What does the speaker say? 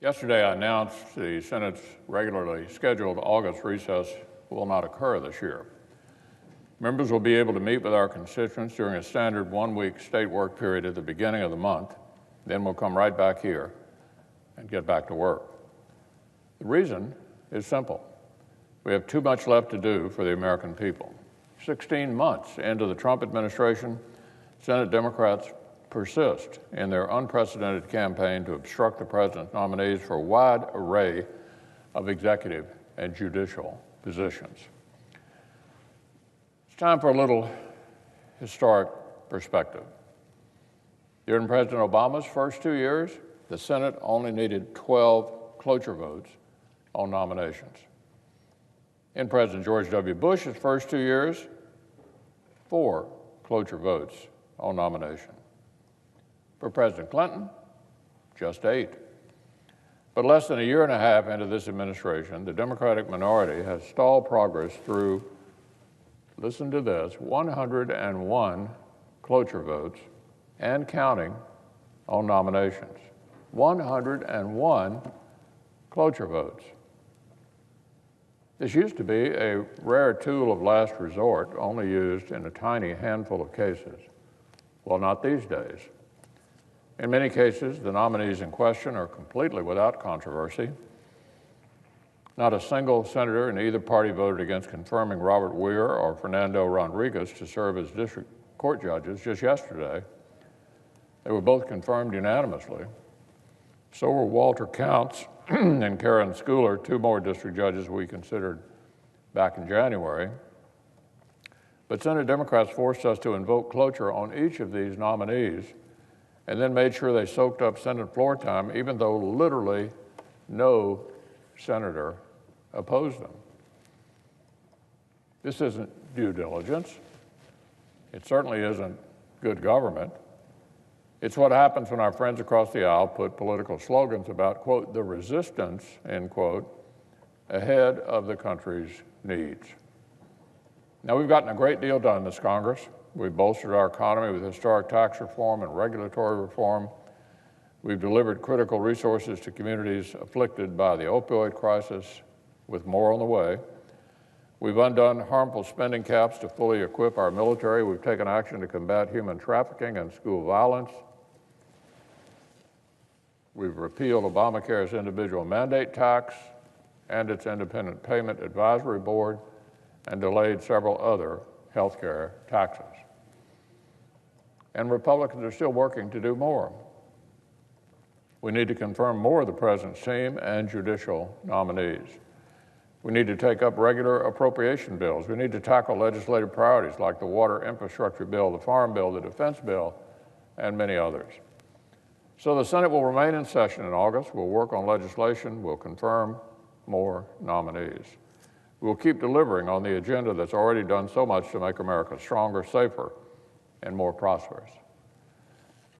Yesterday, I announced the Senate's regularly scheduled August recess will not occur this year. Members will be able to meet with our constituents during a standard one-week state work period at the beginning of the month. Then we'll come right back here and get back to work. The reason is simple. We have too much left to do for the American people. 16 months into the Trump administration, Senate Democrats persist in their unprecedented campaign to obstruct the president's nominees for a wide array of executive and judicial positions. It's time for a little historic perspective. During President Obama's first 2 years, the Senate only needed 12 cloture votes on nominations. In President George W. Bush's first 2 years, 4 cloture votes on nomination. For President Clinton, just 8. But less than a year and a half into this administration, the Democratic minority has stalled progress through, listen to this, 101 cloture votes and counting on nominations. 101 cloture votes. This used to be a rare tool of last resort, only used in a tiny handful of cases. Well, not these days. In many cases, the nominees in question are completely without controversy. Not a single senator in either party voted against confirming Robert Weir or Fernando Rodriguez to serve as district court judges just yesterday. They were both confirmed unanimously. So were Walter Counts and Karen Schooler, 2 more district judges we considered back in January. But Senate Democrats forced us to invoke cloture on each of these nominees and then made sure they soaked up Senate floor time, even though literally no senator opposed them. This isn't due diligence. It certainly isn't good government. It's what happens when our friends across the aisle put political slogans about, quote, the resistance, end quote, ahead of the country's needs. Now, we've gotten a great deal done in this Congress. We've bolstered our economy with historic tax reform and regulatory reform. We've delivered critical resources to communities afflicted by the opioid crisis, with more on the way. We've undone harmful spending caps to fully equip our military. We've taken action to combat human trafficking and school violence. We've repealed Obamacare's individual mandate tax and its independent payment advisory board, and delayed several other health care taxes. And Republicans are still working to do more. We need to confirm more of the president's team and judicial nominees. We need to take up regular appropriation bills. We need to tackle legislative priorities like the water infrastructure bill, the farm bill, the defense bill, and many others. So the Senate will remain in session in August. We'll work on legislation. We'll confirm more nominees. We'll keep delivering on the agenda that's already done so much to make America stronger, safer, and more prosperous.